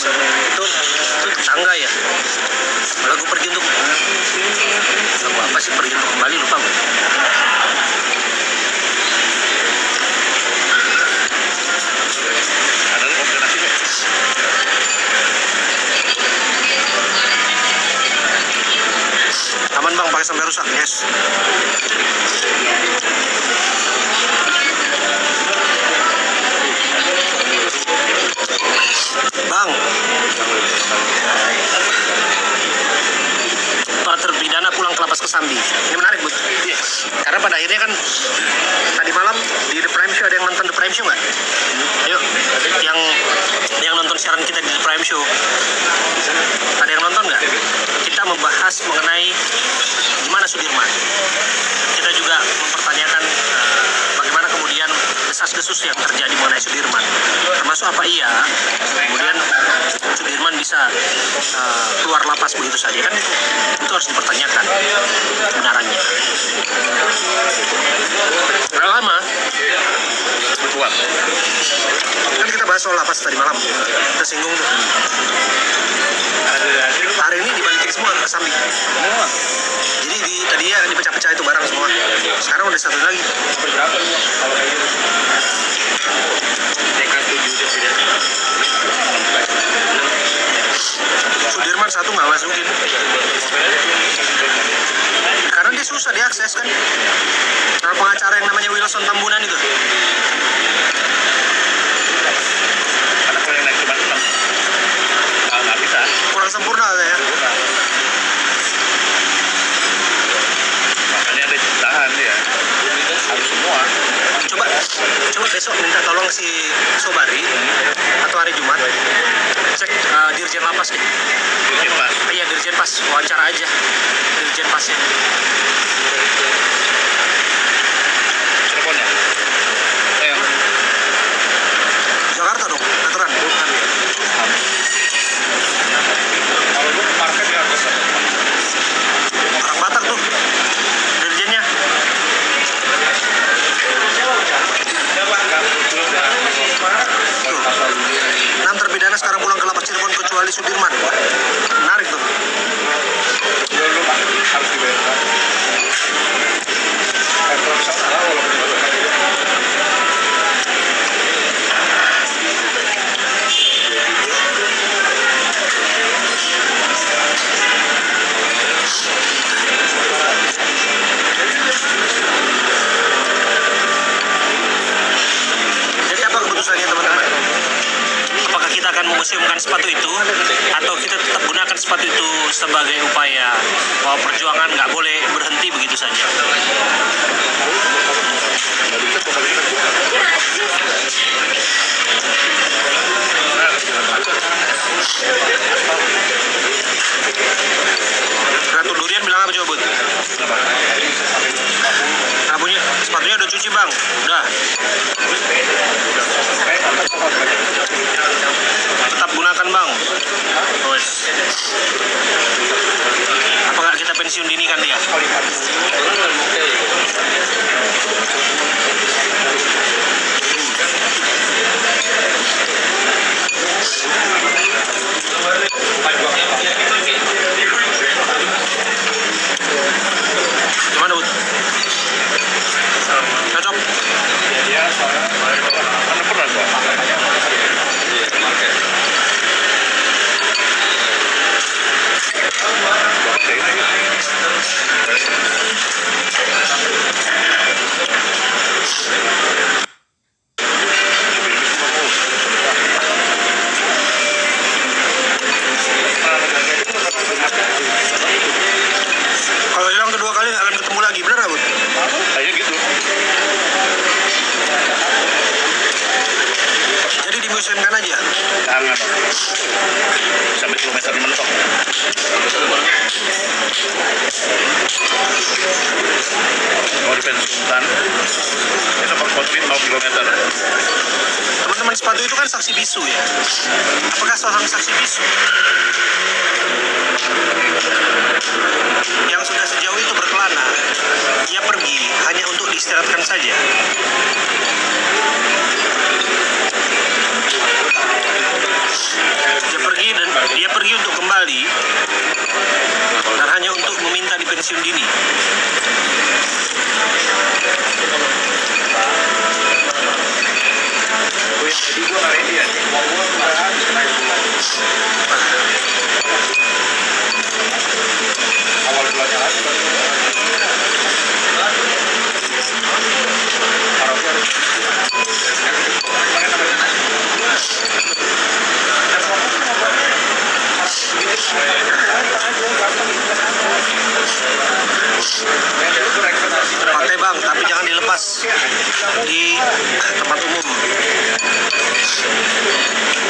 itu tetangga ya. Lagu pergi untuk lagu apa sih, pergi untuk kembali, lupa gue. Aman bang, pakai sampai rusak, yes. Bang, para terpidana pulang ke lapas Kesambi. Ini menarik, Bu. Karena pada akhirnya kan tadi malam di The Prime Show, ada yang nonton The Prime Show nggak? Ayo, yang nonton siaran kita di The Prime Show, ada yang nonton nggak? Kita membahas mengenai gimana Sudirman. Kita juga mempertanyakan bagaimana kemudian desas-desus yang terjadi mengenai Sudirman, termasuk apa iya kemudian Sudirman bisa keluar lapas begitu saja, kan itu harus dipertanyakan kebenarannya. Berapa lama? Berbuat. Kan kita bahas soal lapas tadi malam, kita singgung tuh. Hari ini dibalikin semua ke Kesambi. Jadi tadinya dipecah-pecah itu barang semua. Sekarang udah satu lagi. Sudirman satu nggak masukin. Karena dia susah diakses kan. Karena pengacara yang namanya Wilson Tambunan itu. Kurang sempurna ya. Makanya ada jutaan dia. Harus semua. Coba besok minta tolong si Sobari atau hari Jumat cek Dirjen Lapas deh. Dirjen Pas. Iya, Dirjen Pas, wawancara aja Dirjen Pasnya. Teleponnya. Jakarta dong, aturan. Kalau lu market ya harus Orang Batak tuh Dirjennya. Tuh. 6 terpidana sekarang pulang ke lapas Cirebon kecuali Sudirman. Menarik tuh. lu harus dibayar. Jadi apa keputusannya teman-teman? Apakah kita akan memuseumkan sepatu itu atau kita tetap gunakan sepatu itu sebagai upaya bahwa perjuangan nggak boleh berhenti begitu saja? Ratu Durian bilang apa coba, Bud? Sepatunya udah cuci bang, udah. Tetap gunakan bang. Terus. Apa nggak kita pensiun dini kan dia? Gimana, Bud? Cocok? Ya, mana pernah gua. Kalau hilang kedua kali nggak akan ketemu lagi, bener nggak, Bud? Kayak gitu. Jadi dimuseumkan aja. Jangan. Sampai kilometer mentok. Mau dipensiunkan, itu konflik 0 kilometer. Teman-teman, sepatu itu kan saksi bisu ya. Apakah seorang saksi bisu yang sudah sejauh itu berkelana, dia pergi hanya untuk diistirahatkan saja? Dia pergi Pakai bang, tapi jangan dilepas di tempat umum.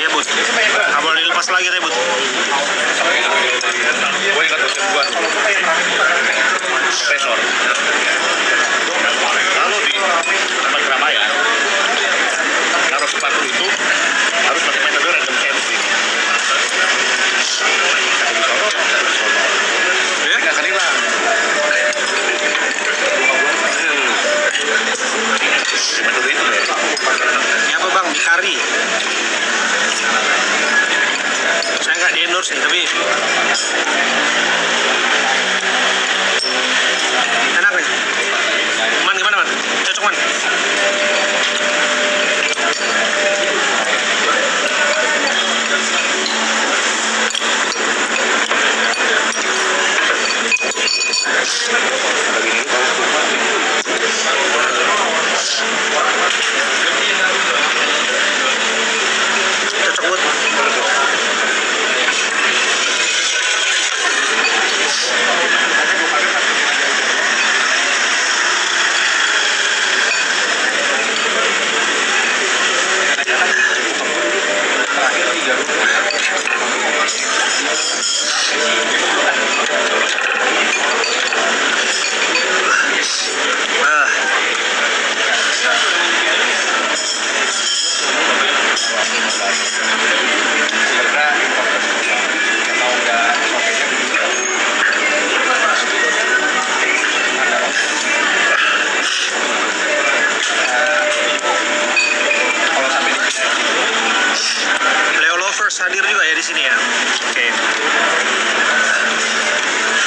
Ya bud, nggak boleh dilepas lagi deh bud. Gue ingat dosen gue profesor. Kalau di tempat keramaian naruh sepatu itu harus pakai metode random sampling. Dia nggak akan hilang. Metode itu deh. Ini apa bang? Kari. Saya nggak di endorse nih, tapi enak nih. Man, gimana man? Cocok man? Cocok bud. Leo Lovers hadir juga ya di sini ya. Oke.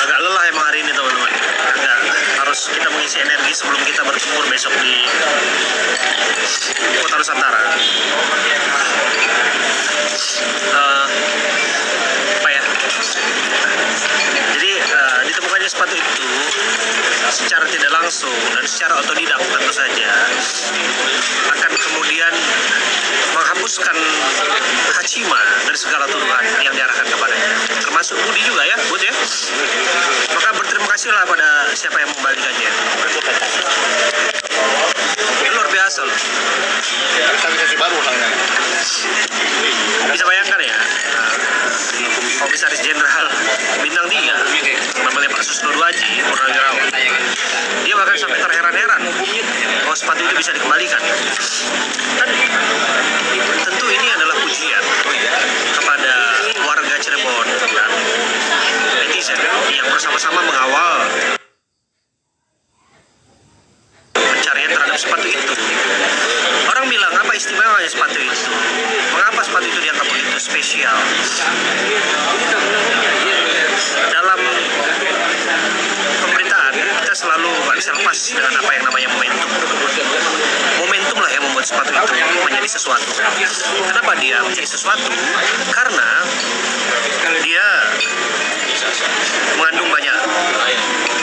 Agak lelah emang hari ini teman-teman. Agak harus kita mengisi energi sebelum kita bertempur besok di Kota Nusantara. Apa ya? Jadi ditemukannya sepatu itu secara tidak langsung dan secara otodidak tentu saja akan kemudian menghapuskan Hachima dari segala tuduhan yang diarahkan kepadanya, termasuk Budi juga ya, Bud ya. Maka berterima kasihlah pada siapa yang membalikannya. Ini luar biasa loh. Organisasi baru halnya. Bisa bayangkan ya, Komisaris Jenderal Bintang 3 namanya Pak Susno Duaji Purnawirawan, dia bahkan sampai terheran-heran bahwa sepatu itu bisa dikembalikan. Dan tentu ini adalah pujian kepada warga Cirebon dan netizen yang bersama-sama mengawal pencarian terhadap sepatu itu. Orang bilang, apa istimewanya sepatu itu? Mengapa sepatu itu dianggap begitu spesial? Dalam pemberitaan, kita selalu nggak bisa lepas dengan apa yang namanya momentum. Momentum lah yang membuat sepatu itu menjadi sesuatu. Kenapa dia menjadi sesuatu? Karena dia mengandung banyak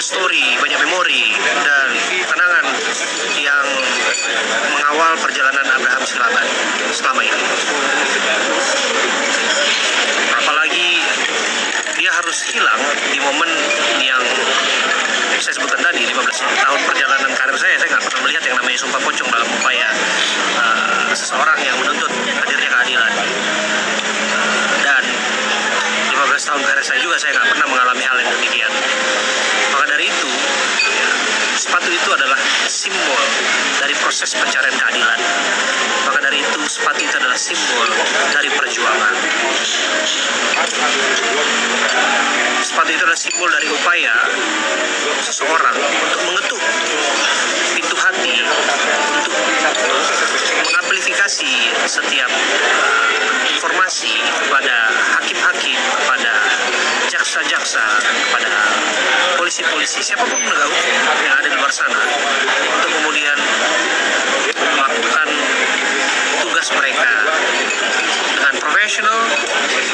story, banyak memori, dan kenangan yang mengawal perjalanan Abraham selama ini. Apalagi dia harus hilang di momen yang saya sebutkan tadi, 15 tahun perjalanan karir saya nggak pernah melihat yang namanya sumpah pocong dalam upaya seseorang yang menuntut hadirnya keadilan. Dan 15 tahun karir saya juga, saya nggak pernah mengalami hal yang demikian. Maka dari itu, sepatu itu adalah simbol dari proses pencarian keadilan. Maka dari itu, sepatu itu adalah simbol dari perjuangan. Sepatu itu adalah simbol dari upaya seseorang untuk mengetuk pintu hati, untuk mengamplifikasi setiap informasi kepada hakim-hakim, kepada jaksa-jaksa, kepada polisi-polisi, siapapun penegak hukum yang ada di luar sana, untuk kemudian melakukan tugas tugas mereka dengan profesional,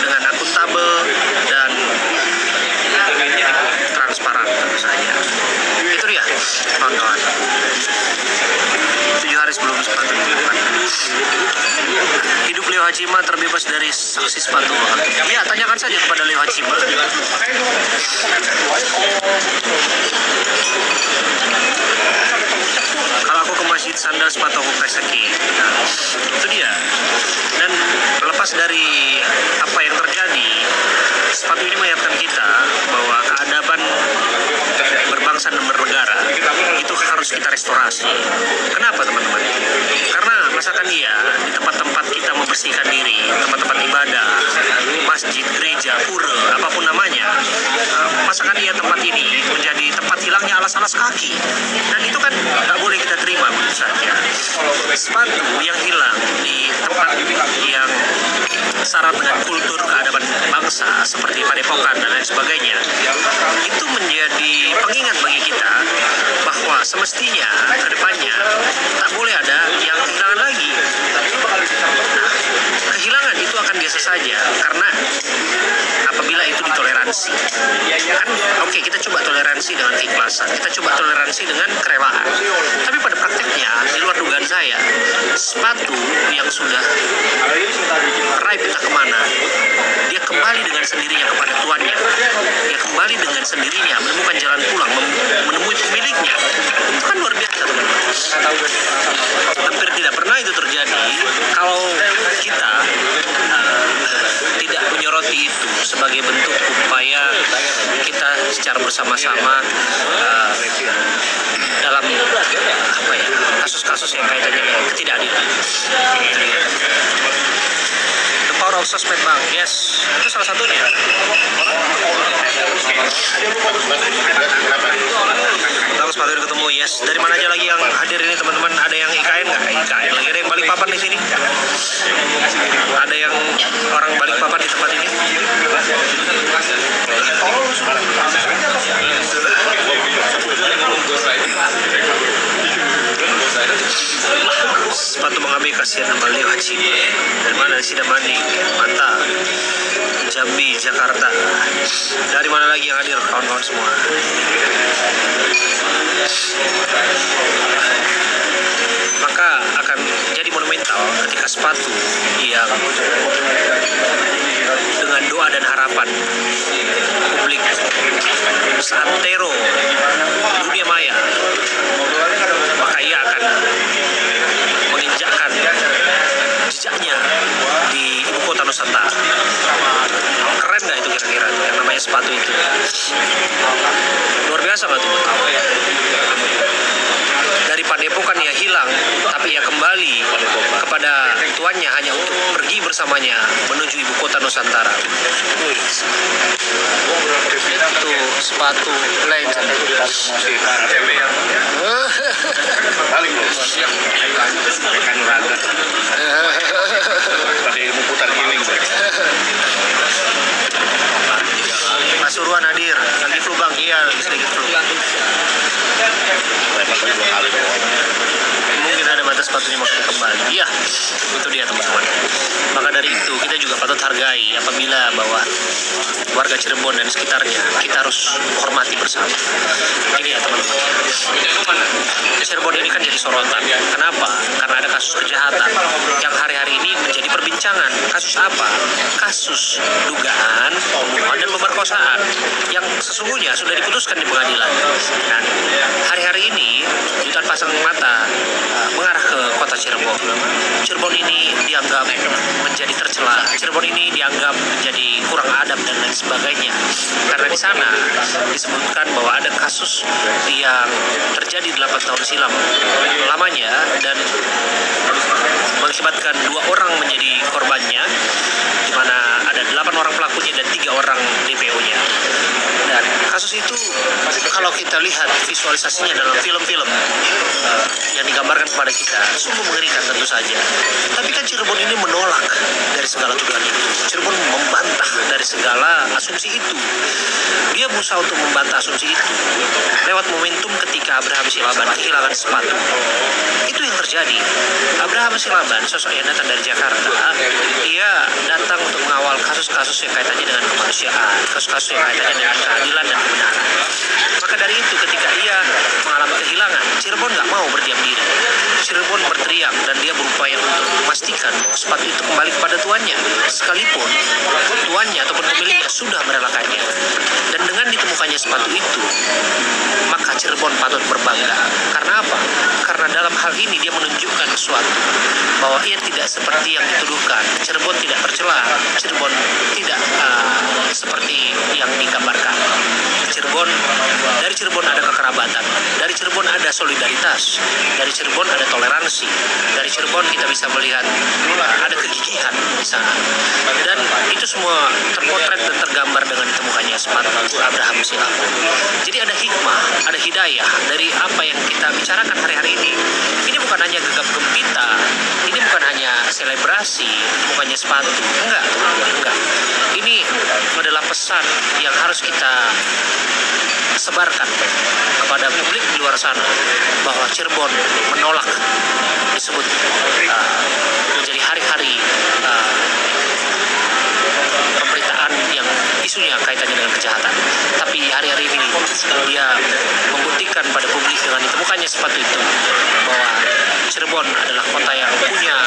dengan akuntabel, dan transparan tentu saja. Itu dia, kawan-kawan. 7 hari sebelum sepatu ditemukan. Hidup Leo Hachima terbebas dari sanksi sepatu. Ya, tanyakan saja kepada Leo Hachima. Kalau aku ke masjid, sandal sepatu aku kreseki. Itu dia. Dan lepas dari apa yang terjadi, sepatu ini mengingatkan kita bahwa keadaban berbangsa dan bernegara itu harus kita restorasi. Kenapa, teman-teman? Karena masakan dia di tempat-tempat kita membersihkan diri, tempat-tempat ibadah, masjid, gereja, pura, apapun namanya, masakan dia tempat ini menjadi tempat hilangnya alas-alas kaki. Dan itu kan tak boleh kita terima begitu saja. Sepatu yang hilang di tempat yang syarat dengan kultur keadaban bangsa seperti padepokan dan lain sebagainya, itu menjadi pengingat bagi kita bahwa semestinya ke depannya tak boleh ada yang kehilangan lagi. Nah, kehilangan itu akan biasa saja karena apabila itu ditoleransi. Kan oke, kita coba toleransi dengan keikhlasan, kita coba toleransi dengan kerelaan. Tapi pada prakteknya di luar dugaan saya, sepatu yang sudah raib entah kemana, dia kembali dengan sendirinya kepada tuannya. Dia kembali dengan sendirinya menemukan jalan pulang, menemui pemiliknya. Itu kan luar biasa, teman-teman. Hampir tidak pernah itu terjadi kalau kita tidak menyoroti itu sebagai bentuk upaya kita secara bersama-sama dalam apa ya, kasus-kasus yang kaitannya dengan ketidakadilan. The power of sosmed, Bang. Yes, itu salah satunya. Tahu sepatu ini ketemu, yes. Dari mana aja lagi yang hadir ini, teman-teman? Ada yang IKN nggak? IKN lagi. Ada yang Balikpapan di sini? Ada yang orang Balikpapan di tempat ini? Sepatu mengambil kasihan sama Leo Hachima. Dari mana? Sidamani, Manta, Jambi, Jakarta. Dari mana lagi yang hadir, kawan-kawan semua? Maka akan jadi monumental ketika sepatu yang dengan doa dan harapan publik seantero dunia maya, maka ia akan menginjakkan jejaknya di ibu kota Nusantara. Keren nggak itu kira-kira yang namanya sepatu itu? Luar biasa nggak tuh? Dari padepokan ia hilang, tapi ia kembali kepada tuannya hanya untuk pergi bersamanya menuju ibu kota Nusantara. Itu sepatu legend. Balik loh. Kan raga. Pakai ilmu putar giling. Mas Suruhan hadir, lagi flu, Bang. Iya, sedikit flu. Mungkin ada batas sepatunya makin kembali. Iya, itu dia, teman-teman. Maka dari itu kita juga patut hargai apabila bahwa warga Cirebon dan sekitarnya kita harus hormati bersama. Ini ya, teman-teman. Cirebon ini kan jadi sorotan. Kenapa? Karena ada kasus kejahatan yang hari-hari ini menjadi perbincangan. Kasus apa? Kasus dugaan pembunuhan dan pemerkosaan yang sesungguhnya sudah diputuskan di pengadilan. Dan hari-hari ini jutaan pasang mata mengarah ke kota Cirebon. Cirebon ini dianggap menjadi tercela. Cirebon ini dianggap menjadi kurang adab dan lain sebagainya. Karena di sana disebutkan bahwa ada kasus yang terjadi 8 tahun silam lamanya dan mengakibatkan 2 orang menjadi korbannya, di mana ada 8 orang pelakunya dan 3 orang DPO-nya. Dan kasus itu kalau kita lihat visualisasinya dalam film-film yang digambarkan kepada kita sungguh mengerikan tentu saja. Tapi kan Cirebon ini menolak dari segala tuduhan itu. Cirebon membantah dari segala asumsi itu. Dia berusaha untuk membantah asumsi itu lewat momentum ketika Abraham Silaban kehilangan sepatu. Itu yang terjadi. Abraham Silaban, sosok yang datang dari Jakarta, ia datang untuk mengawal kasus-kasus yang kaitannya dengan kemanusiaan, kasus-kasus yang kaitannya dengan keadilan dan kebenaran. Maka dari itu ketika ia mengalami kehilangan, Cirebon nggak mau berdiam diri. Cirebon berteriak dan dia berupaya untuk memastikan sepatu itu kembali kepada tuannya, sekalipun tuannya ataupun pemiliknya sudah merelakannya. Dan dengan ditemukannya sepatu itu, maka Cirebon patut berbangga. Karena apa? Karena dalam hal ini dia menunjukkan sesuatu, bahwa ia tidak seperti yang dituduhkan. Cirebon tidak tercela, Cirebon tidak seperti yang digambarkan. Dari Cirebon ada kekerabatan, dari Cirebon ada solidaritas, dari Cirebon ada toleransi, dari Cirebon kita bisa melihat ada kegigihan di sana. Dan itu semua terpotret dan tergambar dengan ditemukannya sepatu Abraham Silaban. Jadi ada hikmah, ada hidayah dari apa yang kita bicarakan hari-hari ini. Ini bukan hanya gegap gempita, ini bukan hanya selebrasi, bukannya sepatu. Enggak, teman-teman, enggak. Ini adalah pesan yang harus kita sebarkan kepada publik di luar sana, bahwa Cirebon menolak disebut menjadi hari-hari pemberitaan yang isunya kaitannya dengan kejahatan. Tapi hari-hari ini dia membuktikan pada publik dengan ditemukannya sepatu itu bahwa Cirebon adalah kota yang punya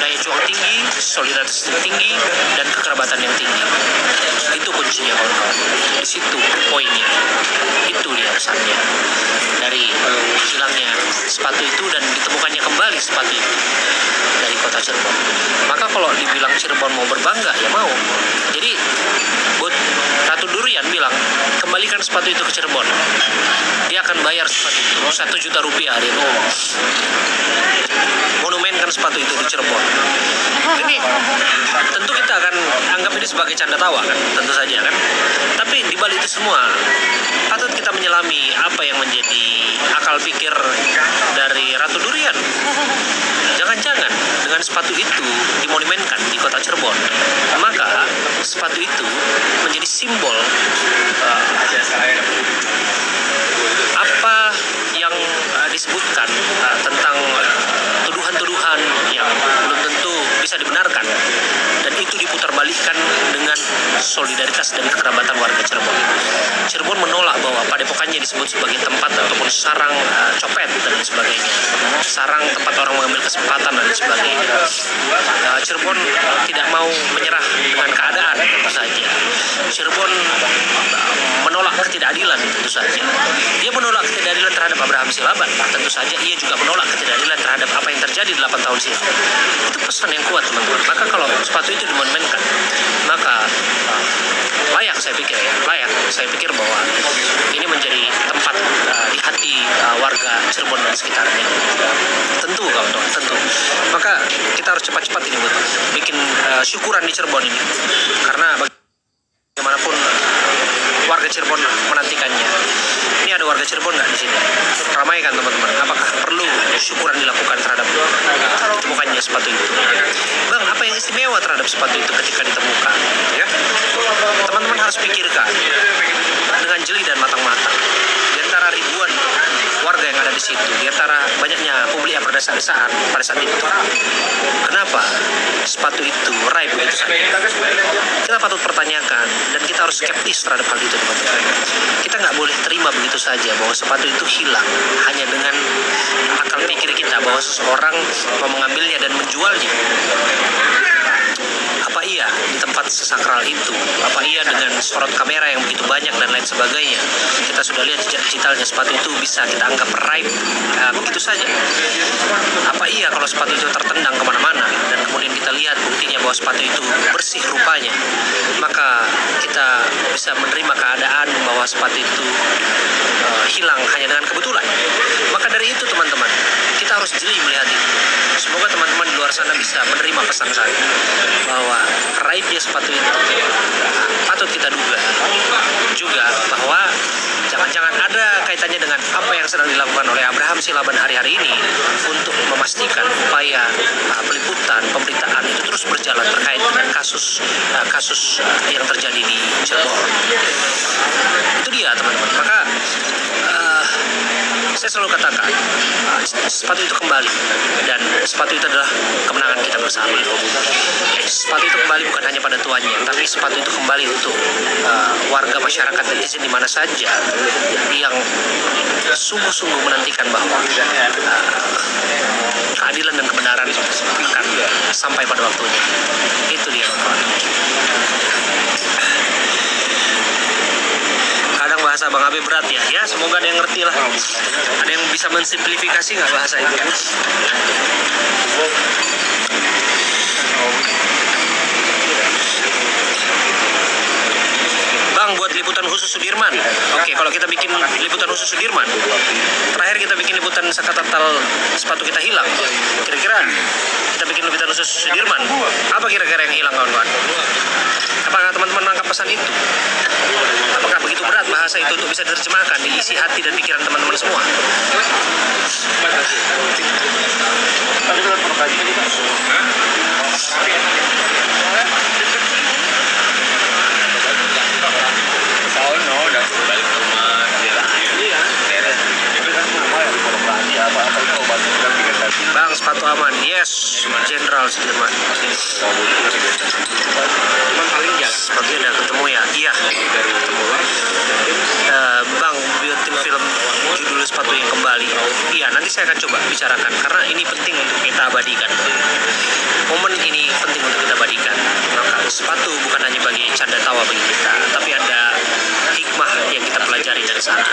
daya juang tinggi, solidaritas yang tinggi, dan kekerabatan yang tinggi. Itu kuncinya, kawan-kawan. Di situ poinnya. Itu dia pesannya. Dari hilangnya sepatu itu dan ditemukannya kembali sepatu itu dari kota Cirebon. Maka kalau dibilang Cirebon mau berbangga, ya mau. Jadi Ratu Durian bilang, kembalikan sepatu itu ke Cirebon. Dia akan bayar sepatu itu 1 juta rupiah. Dia monumenkan sepatu itu di Cirebon. Ini tentu kita akan anggap ini sebagai canda tawa kan, tentu saja kan. Tapi di balik itu semua patut kita menyelami apa yang menjadi akal pikir dari Ratu Durian. Jangan-jangan dengan sepatu itu dimonumenkan di kota Cirebon, maka sepatu itu menjadi simbol apa yang disebutkan tentang tuduhan-tuduhan yang belum tentu bisa dibenarkan, dan itu diputarbalikkan dengan solidaritas dan kekerabatan warga Cirebon. Cirebon menolak bahwa padepokannya disebut sebagai tempat ataupun sarang copet dan lain sebagainya, sarang tempat orang mengambil kesempatan dan lain sebagainya. Cirebon tidak mau menyerah dengan keadaan, tentu saja. Cirebon menolak ketidakadilan, tentu saja. Dia menolak ketidakadilan terhadap Abraham Silaban, tentu saja ia juga menolak ketidakadilan terhadap apa yang terjadi 8 tahun silam. Itu pesan yang kuat, teman-teman. Maka kalau sepatu itu dimonumenkan, maka layak, saya pikir ya, layak. Saya pikir bahwa ini menjadi tempat di hati warga Cirebon dan sekitarnya. Tentu, kawan-kawan, tentu. Maka kita harus cepat-cepat ini buat bikin syukuran di Cirebon ini, karena bagaimanapun warga Cirebon menantikannya. Ini ada warga Cirebon nggak di sini? Ramaikan, teman-teman. Apakah perlu syukuran dilakukan terhadap ditemukannya sepatu itu? Bang, apa yang istimewa terhadap sepatu itu ketika ditemukan? Ya, teman-teman harus pikirkan dengan jeli dan matang-matang. Di antara ribuan warga yang ada di situ, di antara banyaknya publik yang berdesaan-desaan pada saat itu, kenapa sepatu itu meraih begitu saja? Kita patut pertanyakan, dan kita harus skeptis terhadap hal itu, teman-teman. Kita nggak boleh terima begitu saja bahwa sepatu itu hilang hanya dengan akal pikir kita bahwa seseorang mau mengambilnya dan menjualnya. Apa iya di tempat sesakral itu? Apa iya dengan sorot kamera yang begitu banyak dan lain sebagainya, kita sudah lihat jejak digitalnya sepatu itu bisa kita anggap raib begitu saja? Apa iya kalau sepatu itu tertendang kemana-mana dan kemudian kita lihat buktinya bahwa sepatu itu bersih rupanya, maka kita bisa menerima keadaan bahwa sepatu itu hilang hanya dengan kebetulan? Maka dari itu, teman-teman, kita harus jeli melihat itu. Semoga teman-teman di luar sana bisa menerima pesan saya bahwa raibnya sepatu itu patut kita duga juga bahwa jangan-jangan ada kaitannya dengan apa yang sedang dilakukan oleh Abraham Silaban hari-hari ini untuk memastikan upaya peliputan, pemberitaan itu terus berjalan terkait dengan kasus yang terjadi di Cirebon. Itu dia teman-teman. Maka saya selalu katakan sepatu itu kembali, dan sepatu itu adalah kemenangan kita bersama. Sepatu itu kembali bukan hanya pada tuannya, tapi sepatu itu kembali untuk warga masyarakat netizen di mana saja yang sungguh-sungguh menantikan bahwa keadilan dan kebenaran akan sampai pada waktunya. Itu dia kawan. Kadang bahasa Bang Abe berat ya. Ya semoga ada yang ngerti lah. Ada yang bisa mensimplifikasi nggak bahasa itu? Bang, buat liputan khusus Sudirman. Oke, kalau kita bikin liputan khusus Sudirman, terakhir kita bikin liputan Sakatatal sepatu kita hilang. Kira-kira kita bikin liputan khusus Sudirman, apa kira-kira yang hilang kawan-kawan? Apakah teman-teman menangkap pesan itu? Apakah begitu berat bahasa itu untuk bisa diterjemahkan di isi hati dan pikiran teman-teman semua? Bang, sepatu aman. Yes, Jenderal Sudirman. Sepatunya udah ketemu ya? Iya. Bang, buatin film judul sepatu yang kembali. Iya, nanti saya akan coba bicarakan karena ini penting untuk kita abadikan. Momen ini penting untuk kita abadikan. Maka sepatu bukan hanya bagi canda tawa bagi kita, tapi ada hikmah yang kita pelajari dari sana.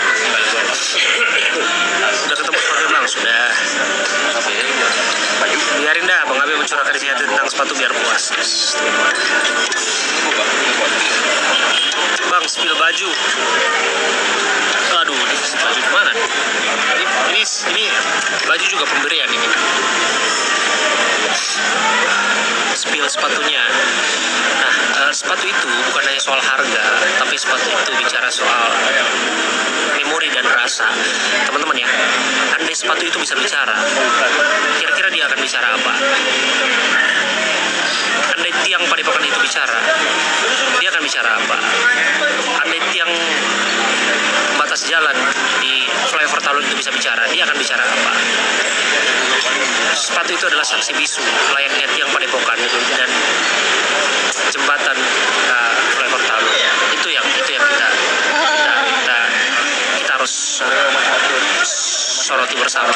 Udah ketemu sepatu Bang? Sudah. Biarin dah Bang Abe mencurahkan isi hati tentang sepatu biar puas. Bang, spill baju. Aduh, ini baju mana? Ini baju juga pemberian ini. Spill sepatunya. Nah, sepatu itu bukan hanya soal harga, tapi sepatu itu bicara soal memori dan rasa. Teman-teman ya, andai sepatu itu bisa bicara, kira-kira dia akan bicara apa? Andai tiang Padepokan itu bicara, dia akan bicara apa? Andai tiang batas jalan di flyover Talun itu bisa bicara, dia akan bicara apa? Sepatu itu adalah saksi bisu layaknya tiang Padepokan dan jembatan flyover Talun. Itu yang kita harus soroti bersama.